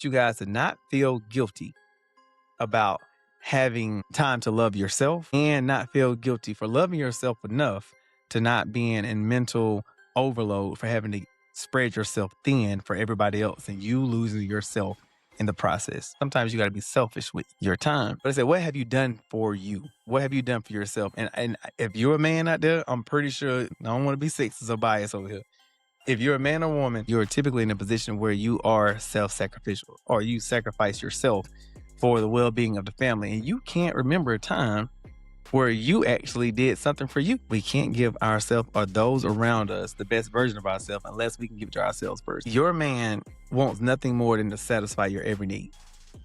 you guys to not feel guilty about having time to love yourself and not feel guilty for loving yourself enough to not being in mental overload for having to spread yourself thin for everybody else and you losing yourself in the process. Sometimes you got to be selfish with your time. But I said, what have you done for you? What have you done for yourself? And if you're a man out there, I'm pretty sure, I don't want to be sexist or biased over here. If you're a man or woman, you're typically in a position where you are self-sacrificial or you sacrifice yourself for the well-being of the family. And you can't remember a time where you actually did something for you. We can't give ourselves or those around us the best version of ourselves unless we can give it to ourselves first. Your man wants nothing more than to satisfy your every need.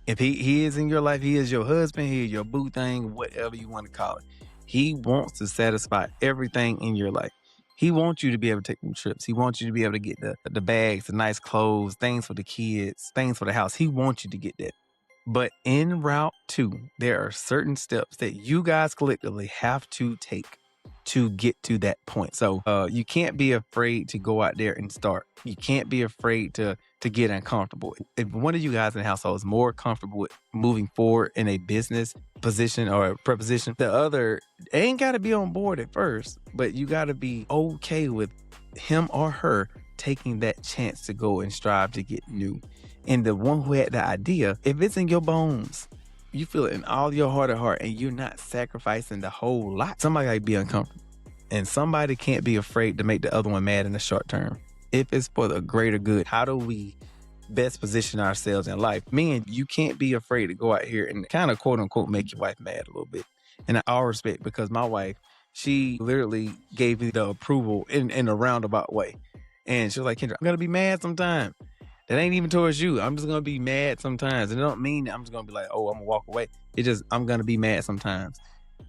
If he is in your life, he is your husband, he is your boo thing, whatever you want to call it. He wants to satisfy everything in your life. He wants you to be able to take them trips. He wants you to be able to get the bags, the nice clothes, things for the kids, things for the house. He wants you to get that. But en route to, there are certain steps that you guys collectively have to take to get to that point. So you can't be afraid to go out there and start. You can't be afraid to get uncomfortable. If one of you guys in the household is more comfortable with moving forward in a business position or a preposition, the other ain't got to be on board at first, but you got to be okay with him or her taking that chance to go and strive to get new. And the one who had the idea, if it's in your bones, you feel it in all your heart of heart, and you're not sacrificing the whole lot, somebody might be uncomfortable. And somebody can't be afraid to make the other one mad in the short term. If it's for the greater good, how do we best position ourselves in life? Men, you can't be afraid to go out here and kind of quote unquote make your wife mad a little bit. And I respect, because my wife, she literally gave me the approval in a roundabout way. And she was like, Kendrick, I'm gonna be mad sometime. That ain't even towards you. I'm just gonna be mad sometimes. And it don't mean that I'm just gonna be like, oh, I'm gonna walk away. It just, I'm gonna be mad sometimes.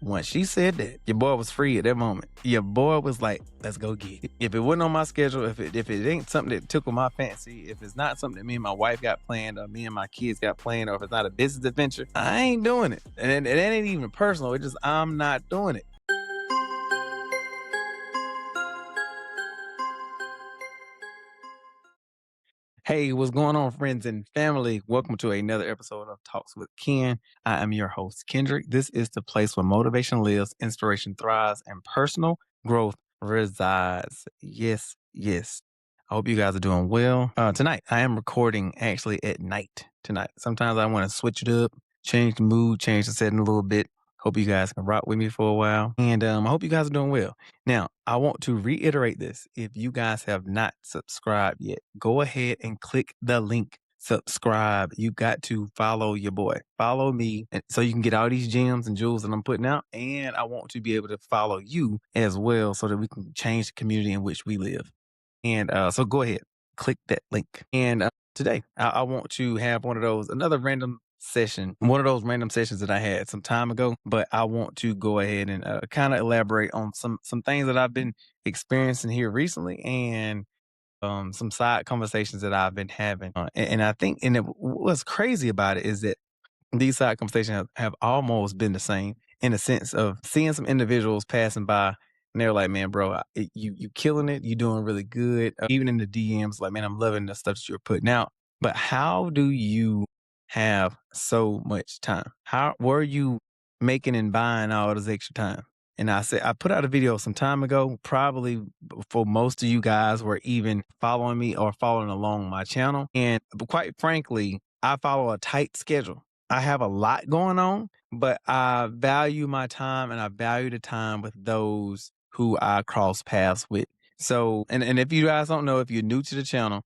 Once she said that, your boy was free at that moment. Your boy was like, let's go get it. If it wasn't on my schedule, if it ain't something that tickled my fancy, if it's not something that me and my wife got planned or me and my kids got planned, or if it's not a business adventure, I ain't doing it. And it ain't even personal. It's just, I'm not doing it. Hey, what's going on, friends and family? Welcome to another episode of Talks with Ken. I am your host, Kendrick. This is the place where motivation lives, inspiration thrives, and personal growth resides. Yes, yes. I hope you guys are doing well. Tonight, I am recording actually at night tonight. Sometimes I want to switch it up, change the mood, change the setting a little bit. Hope you guys can rock with me for a while. And I hope you guys are doing well. Now, I want to reiterate this. If you guys have not subscribed yet, go ahead and click the link. Subscribe. You got to follow your boy. Follow me, and so you can get all these gems and jewels that I'm putting out. And I want to be able to follow you as well so that we can change the community in which we live. And so go ahead, click that link. And today, I want to have another random session, one of those random sessions that I had some time ago, but I want to go ahead and kind of elaborate on some things that I've been experiencing here recently, and some side conversations that I've been having. And I think, what's crazy about it is that these side conversations have almost been the same, in a sense of seeing some individuals passing by and they're like, man, bro, you killing it. You doing really good. Even in the DMs, like, man, I'm loving the stuff that you're putting out. But how do you have so much time? How were you making and buying all this extra time? And I said, I put out a video some time ago, probably before most of you guys were even following me or following along my channel. And quite frankly, I follow a tight schedule. I have a lot going on, but I value my time, and I value the time with those who I cross paths with. So, and if you guys don't know, if you're new to the channel,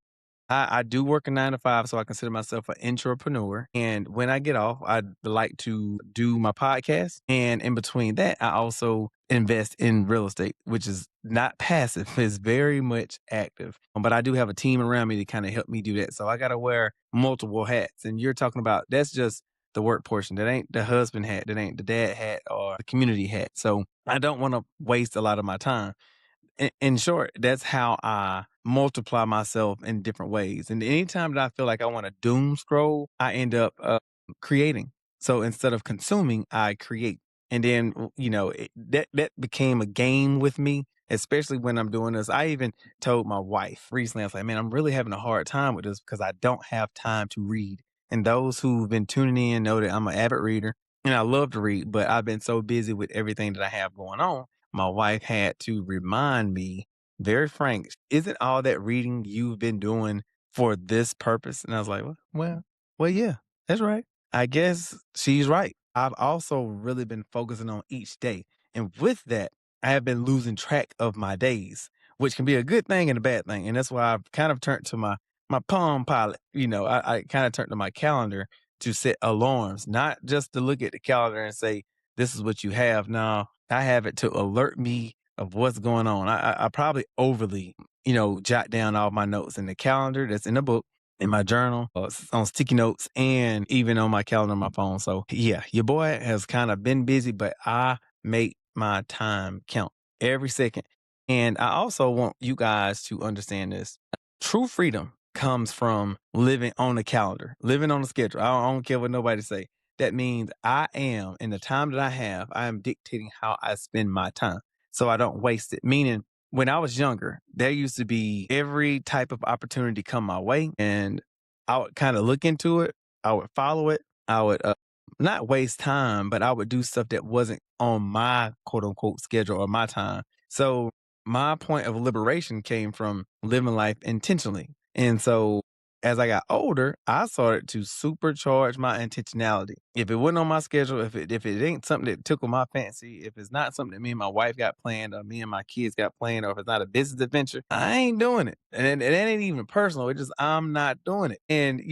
I do work a 9 to 5, so I consider myself an entrepreneur. And when I get off, I like to do my podcast. And in between that, I also invest in real estate, which is not passive, it's very much active. But I do have a team around me to kind of help me do that. So I got to wear multiple hats. And you're talking about, that's just the work portion. That ain't the husband hat, that ain't the dad hat or the community hat. So I don't want to waste a lot of my time. In short, that's how I multiply myself in different ways. And anytime that I feel like I want to doom scroll, I end up creating. So instead of consuming, I create. And then, that became a game with me, especially when I'm doing this. I even told my wife recently, I was like, man, I'm really having a hard time with this because I don't have time to read. And those who've been tuning in know that I'm an avid reader and I love to read, but I've been so busy with everything that I have going on. My wife had to remind me, very frank, isn't all that reading you've been doing for this purpose? And I was like, well, yeah, that's right. I guess she's right. I've also really been focusing on each day. And with that, I have been losing track of my days, which can be a good thing and a bad thing. And that's why I've kind of turned to my Palm Pilot. I kind of turned to my calendar to set alarms, not just to look at the calendar and say, this is what you have. No, I have it to alert me of what's going on. I probably overly, jot down all my notes in the calendar that's in the book, in my journal, on sticky notes, and even on my calendar on my phone. So yeah, your boy has kind of been busy, but I make my time count every second. And I also want you guys to understand this. True freedom comes from living on a calendar, living on a schedule. I don't care what nobody say. That means I am, in the time that I am dictating how I spend my time so I don't waste it. Meaning, when I was younger, there used to be every type of opportunity come my way, and I would kind of look into it. I would follow it. I would not waste time, but I would do stuff that wasn't on my quote unquote schedule or my time. So my point of liberation came from living life intentionally. And so as I got older, I started to supercharge my intentionality. If it wasn't on my schedule, if it ain't something that tickled my fancy, if it's not something that me and my wife got planned, or me and my kids got planned, or if it's not a business adventure, I ain't doing it. And it ain't even personal. It's just I'm not doing it. And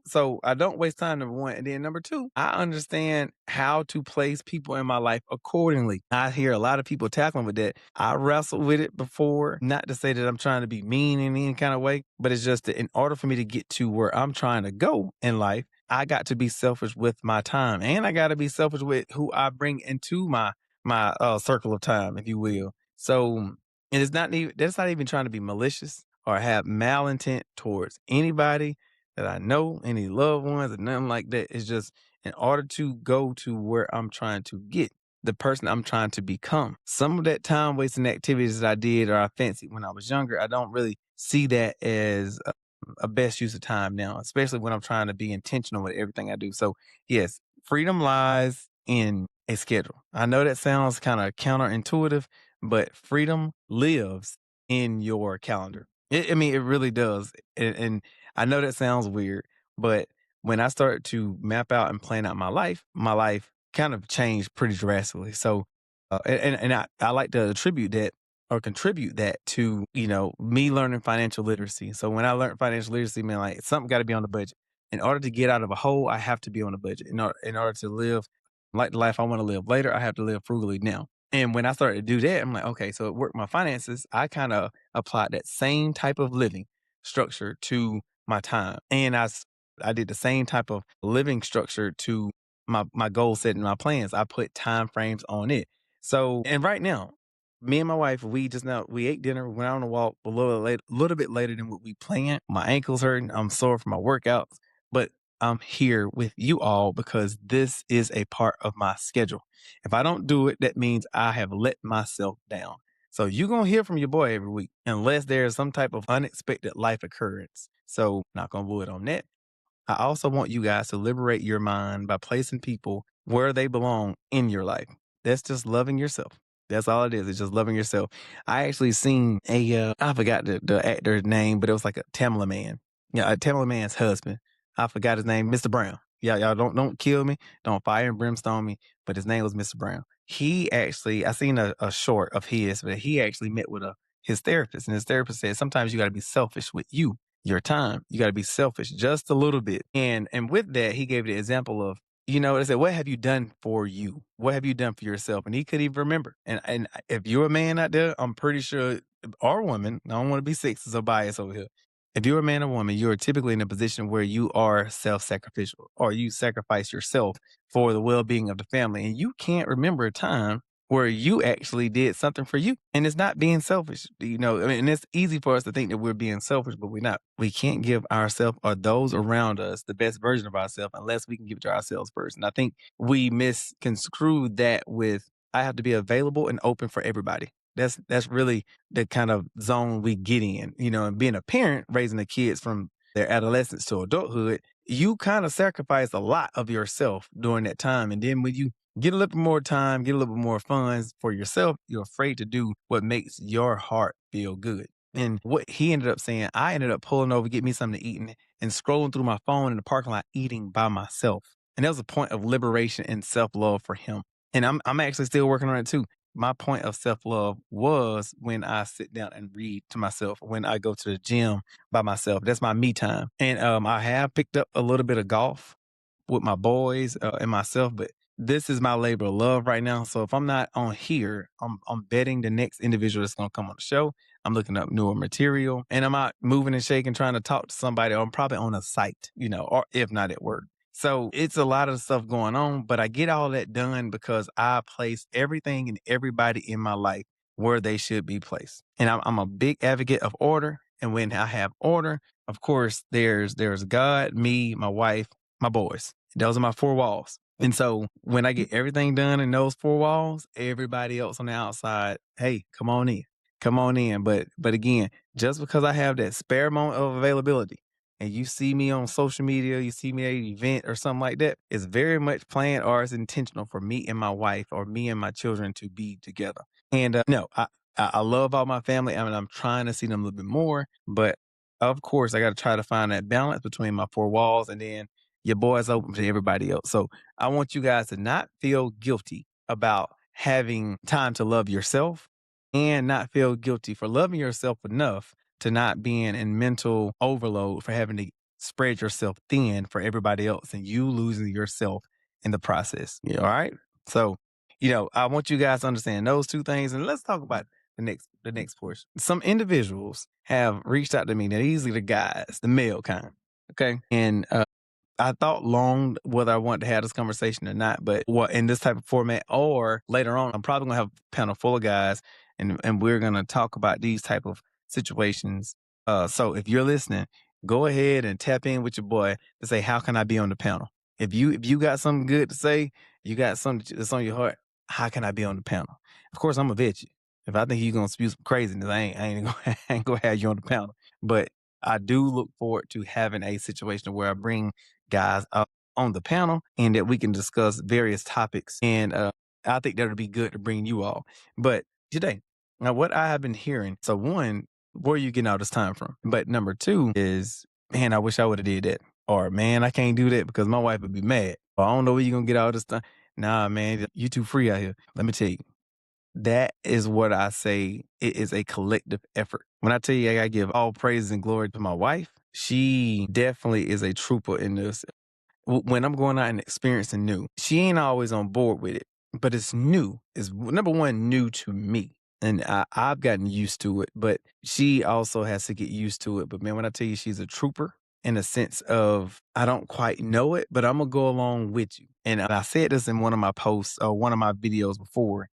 so I don't waste time, number one. And then number two, I understand how to place people in my life accordingly. I hear a lot of people tackling with that. I wrestled with it before. Not to say that I'm trying to be mean in any kind of way, but it's just that in order for me to get to where I'm trying to go in life, I got to be selfish with my time, and I got to be selfish with who I bring into my circle of time, if you will. So, and it's not even that's not even trying to be malicious or have malintent towards anybody that I know, any loved ones, or nothing like that. It's just in order to go to where I'm trying to get, the person I'm trying to become. Some of that time wasting activities that I did or I fancied when I was younger, I don't really see that as a best use of time now, especially when I'm trying to be intentional with everything I do. So, yes, freedom lies in a schedule. I know that sounds kind of counterintuitive, but freedom lives in your calendar. I mean, it really does. And I know that sounds weird, but when I started to map out and plan out my life kind of changed pretty drastically. So, and I like to attribute that or contribute that to, me learning financial literacy. So when I learned financial literacy, man, like something got to be on the budget. In order to get out of a hole, I have to be on a budget. In order to live like the life I want to live later, I have to live frugally now. And when I started to do that, I'm like, okay, so it worked my finances. I kind of applied that same type of living structure to my time. And I did the same type of living structure to my goal setting, my plans. I put time frames on it. So, and right now, me and my wife, we ate dinner, we went out on a walk little bit later than what we planned. My ankle's hurting. I'm sore from my workouts, but I'm here with you all because this is a part of my schedule. If I don't do it, that means I have let myself down. So you're gonna hear from your boy every week, unless there's some type of unexpected life occurrence. So knock on wood on that. I also want you guys to liberate your mind by placing people where they belong in your life. That's just loving yourself. That's all it is. It's just loving yourself. I actually seen I forgot the actor's name, but it was like a Tamala man. Yeah, a Tamala man's husband. I forgot his name, Mr. Brown. Yeah, y'all don't kill me. Don't fire and brimstone me. But his name was Mr. Brown. He actually, I seen a short of his, but he actually met with his therapist. And his therapist said, sometimes you got to be selfish with your time. You got to be selfish just a little bit. And with that, he gave the example of, they said, what have you done for you? What have you done for yourself? And he couldn't even remember. And if you're a man out there, I'm pretty sure, or woman, I don't want to be sexist or biased over here. If you're a man or woman, you're typically in a position where you are self-sacrificial or you sacrifice yourself for the well-being of the family. And you can't remember a time where you actually did something for you. And it's not being selfish. I mean, and it's easy for us to think that we're being selfish, but we're not. We can't give ourselves or those around us the best version of ourselves unless we can give it to ourselves first. And I think we misconstrued that with I have to be available and open for everybody. That's really the kind of zone we get in, and being a parent, raising the kids from their adolescence to adulthood, you kind of sacrifice a lot of yourself during that time. And then when you get a little bit more time, get a little bit more funds for yourself, you're afraid to do what makes your heart feel good. And what he ended up saying, I ended up pulling over, get me something to eat, and scrolling through my phone in the parking lot, eating by myself. And that was a point of liberation and self love for him. And I'm actually still working on it too. My point of self love was when I sit down and read to myself, when I go to the gym by myself. That's my me time. And I have picked up a little bit of golf with my boys and myself, but this is my labor of love right now. So if I'm not on here, I'm betting the next individual that's gonna come on the show. I'm looking up newer material, and I'm out moving and shaking, trying to talk to somebody. Or I'm probably on a site, or if not at work. So it's a lot of stuff going on, but I get all that done because I place everything and everybody in my life where they should be placed. And I'm a big advocate of order. And when I have order, of course, there's God, me, my wife, my boys. Those are my four walls. And so when I get everything done in those four walls, everybody else on the outside, hey, come on in. Come on in. But again, just because I have that spare moment of availability and you see me on social media, you see me at an event or something like that, it's very much planned or it's intentional for me and my wife or me and my children to be together. And no, I love all my family. I mean, I'm trying to see them a little bit more, but of course, I got to try to find that balance between my four walls and then your boy's open to everybody else. So I want you guys to not feel guilty about having time to love yourself and not feel guilty for loving yourself enough to not being in mental overload for having to spread yourself thin for everybody else and you losing yourself in the process. All right. So, I want you guys to understand those two things. And let's talk about the next portion. Some individuals have reached out to me. They're usually the guys, the male kind. Okay. And I thought long whether I wanted to have this conversation or not, but what in this type of format or later on, I'm probably gonna have a panel full of guys and we're gonna talk about these type of situations. So if you're listening, go ahead and tap in with your boy to say, how can I be on the panel? If you got something good to say, you got something that's on your heart, how can I be on the panel? Of course, I'm gonna vet you. If I think you're gonna spew some craziness, I ain't gonna have you on the panel. But I do look forward to having a situation where I bring guys up on the panel and that we can discuss various topics. And I think that would be good to bring you all. But today, now what I have been hearing, so one, where are you getting all this time from? But number two is, man, I wish I would have did that. Or man, I can't do that because my wife would be mad. Or I don't know where you're gonna get all this time. Nah, man, you too free out here. Let me tell you. That is what I say. It is a collective effort. When I tell you, I gotta give all praise and glory to my wife. She definitely is a trooper in this. When I'm going out and experiencing new, she ain't always on board with it, but it's new. It's number one, new to me. And I've gotten used to it, but she also has to get used to it. But man, when I tell you she's a trooper in a sense of I don't quite know it, but I'm gonna go along with you. And I said this in one of my posts or one of my videos before.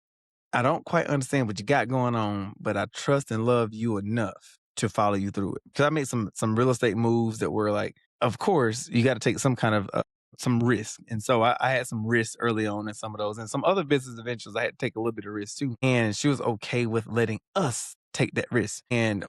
I don't quite understand what you got going on, but I trust and love you enough to follow you through it. Because I made some real estate moves that were like, of course, you got to take some kind of some risk, and so I had some risk early on in some of those, and some other business ventures I had to take a little bit of risk too. And she was okay with letting us take that risk. And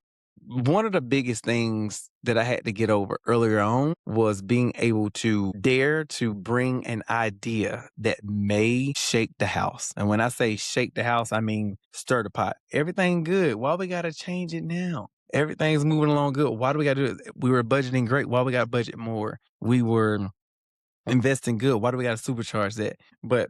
one of the biggest things that I had to get over earlier on was being able to dare to bring an idea that may shake the house. And when I say shake the house, I mean stir the pot. Everything good. Why we got to change it now? Everything's moving along good. Why do we got to do it? We were budgeting great. Why we got to budget more? We were investing good. Why do we got to supercharge that? But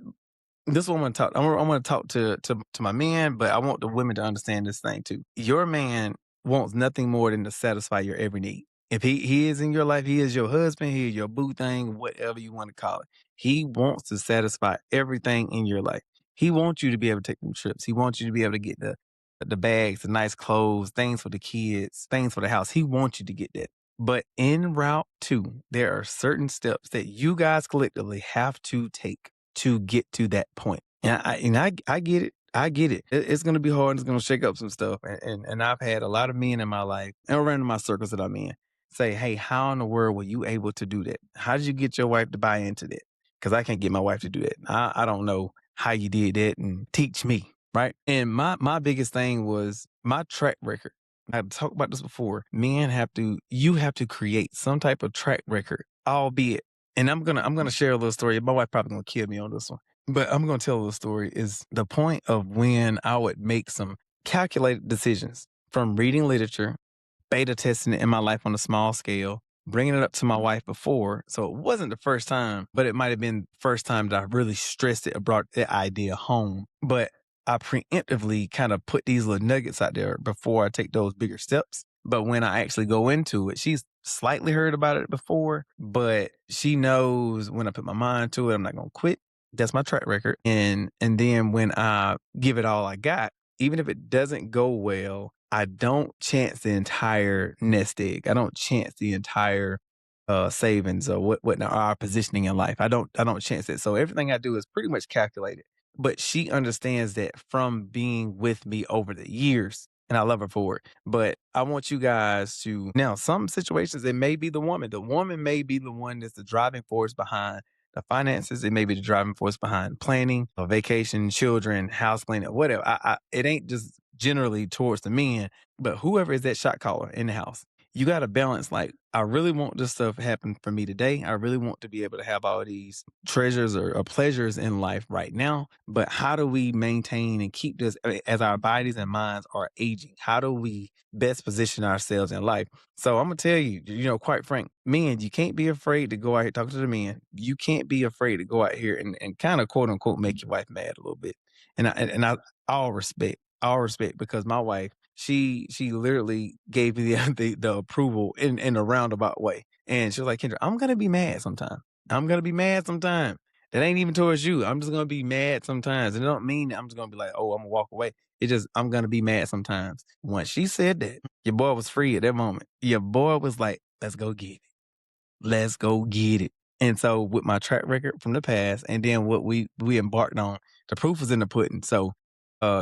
this is what I'm gonna talk. I'm gonna talk to my men, but I want the women to understand this thing too. Your man wants nothing more than to satisfy your every need. If he is in your life, he is your husband, he is your boo thing, whatever you want to call it. He wants to satisfy everything in your life. He wants you to be able to take them trips. He wants you to be able to get the bags, the nice clothes, things for the kids, things for the house. He wants you to get that. But en route to, there are certain steps that you guys collectively have to take to get to that point. And I get it. I get it. It's going to be hard. It's going to shake up some stuff. And I've had a lot of men in my life and around in my circles that I'm in say, hey, how in the world were you able to do that? How did you get your wife to buy into that? Because I can't get my wife to do that. I don't know how you did that and teach me. Right. And my biggest thing was my track record. I've talked about this before. You have to create some type of track record albeit, and I'm gonna share a little story. My wife probably gonna kill me on this one, but I'm gonna tell a little story. Is the point of when I would make some calculated decisions from reading literature, beta testing it in my life on a small scale, bringing it up to my wife before. So it wasn't the first time, but it might have been the first time that I really stressed it, brought the idea home. But I preemptively kind of put these little nuggets out there before I take those bigger steps. But when I actually go into it, she's slightly heard about it before, but she knows when I put my mind to it, I'm not going to quit. That's my track record. And then when I give it all I got, even if it doesn't go well, I don't chance the entire nest egg. I don't chance the entire savings or what our positioning in life. I don't chance it. So everything I do is pretty much calculated. But she understands that from being with me over the years, and I love her for it. But I want you guys to now some situations it may be the woman. The woman may be the one that's the driving force behind the finances. It may be the driving force behind planning, a vacation, children, house cleaning, whatever. It ain't just generally towards the men, but whoever is that shot caller in the house, you got to balance. Like, I really want this stuff to happen for me today. I really want to be able to have all these treasures or pleasures in life right now. But how do we maintain and keep this as our bodies and minds are aging? How do we best position ourselves in life? So I'm gonna tell you, quite frank, men, you can't be afraid to go out here talking to the men. You can't be afraid to go out here and kind of quote unquote make your wife mad a little bit. And I all respect, because my wife, she literally gave me the approval in a roundabout way. And she was like, Kendra, I'm gonna be mad sometime. I'm gonna be mad sometime. That ain't even towards you. I'm just gonna be mad sometimes. And it don't mean that I'm just gonna be like, oh, I'm gonna walk away. It just I'm gonna be mad sometimes. Once she said that, your boy was free at that moment. Your boy was like, let's go get it. Let's go get it. And so with my track record from the past and then what we embarked on, the proof is in the pudding. So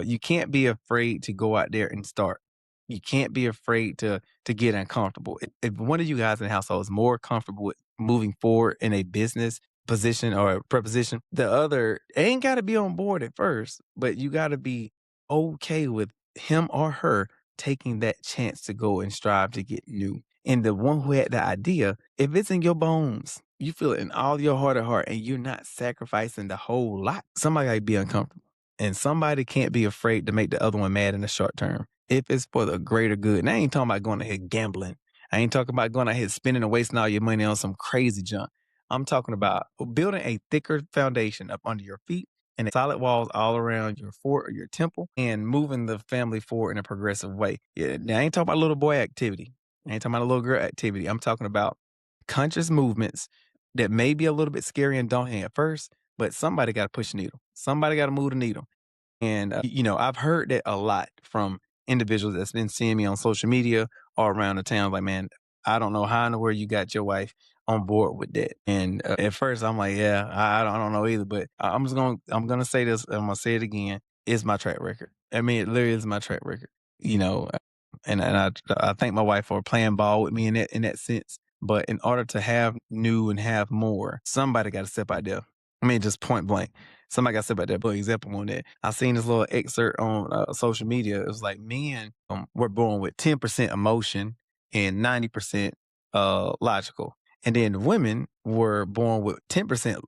you can't be afraid to go out there and start. You can't be afraid to get uncomfortable. If one of you guys in the household is more comfortable with moving forward in a business position or a preposition, the other ain't got to be on board at first, but you got to be okay with him or her taking that chance to go and strive to get new. And the one who had the idea, if it's in your bones, you feel it in all your heart of heart, and you're not sacrificing the whole lot, somebody gotta be uncomfortable. And somebody can't be afraid to make the other one mad in the short term. If it's for the greater good. And I ain't talking about going ahead gambling. I ain't talking about going ahead spending and wasting all your money on some crazy junk. I'm talking about building a thicker foundation up under your feet and solid walls all around your fort or your temple and moving the family forward in a progressive way. Yeah, now I ain't talking about little boy activity. I ain't talking about a little girl activity. I'm talking about conscious movements that may be a little bit scary and daunting at first, but somebody got to push the needle. Somebody got to move the needle. And, I've heard that a lot from individuals that's been seeing me on social media or around the town. Like, man, I don't know how in the world you got your wife on board with that. And at first I'm like, yeah, I don't know either, but I'm going to say this. I'm going to say it again. It's my track record. I mean, it literally is my track record, you know, and I thank my wife for playing ball with me in that sense. But in order to have new and have more, somebody got to step out there. I mean, just point blank. Somebody got to step out there. But example on that, I seen this little excerpt on social media. It was like men were born with 10% emotion and 90% logical, and then women were born with 10%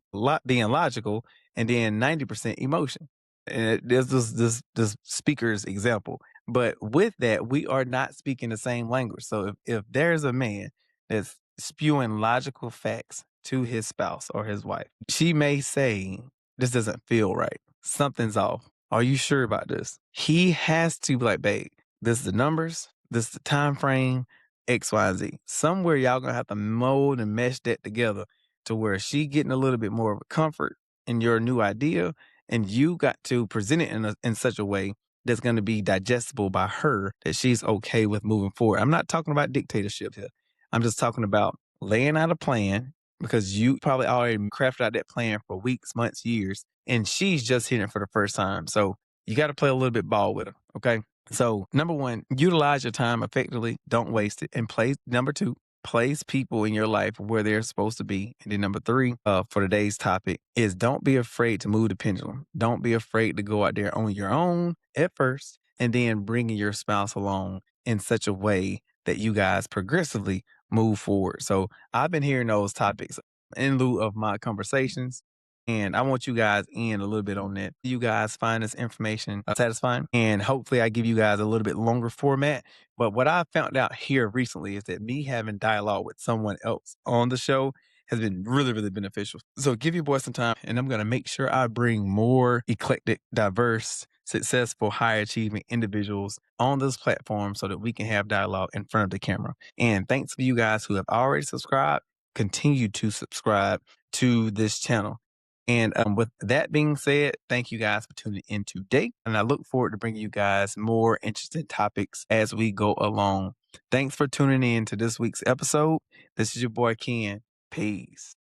being logical and then 90% emotion. And there's this speaker's example. But with that, we are not speaking the same language. So if there's a man that's spewing logical facts to his spouse or his wife, she may say, this doesn't feel right. Something's off. Are you sure about this? He has to be like, babe, this is the numbers, this is the time frame, X, Y, and Z. Somewhere y'all gonna have to mold and mesh that together to where she getting a little bit more of a comfort in your new idea, and you got to present it in such a way that's going to be digestible by her, that she's okay with moving forward. I'm not talking about dictatorship here. I'm just talking about laying out a plan, because you probably already crafted out that plan for weeks, months, years, and she's just hearing it for the first time. So you got to play a little bit ball with her. Okay. So number one, utilize your time effectively. Don't waste it. And number two, place people in your life where they're supposed to be. And then number three, for today's topic, is don't be afraid to move the pendulum. Don't be afraid to go out there on your own at first, and then bringing your spouse along in such a way that you guys progressively move forward. So I've been hearing those topics in lieu of my conversations. And I want you guys in a little bit on that. You guys find this information satisfying, and hopefully I give you guys a little bit longer format. But what I found out here recently is that me having dialogue with someone else on the show has been really, really beneficial. So give your boy some time, and I'm going to make sure I bring more eclectic, diverse, successful, high achieving individuals on this platform so that we can have dialogue in front of the camera. And thanks for you guys who have already subscribed. Continue to subscribe to this channel. And with that being said, thank you guys for tuning in today. And I look forward to bringing you guys more interesting topics as we go along. Thanks for tuning in to this week's episode. This is your boy Ken. Peace.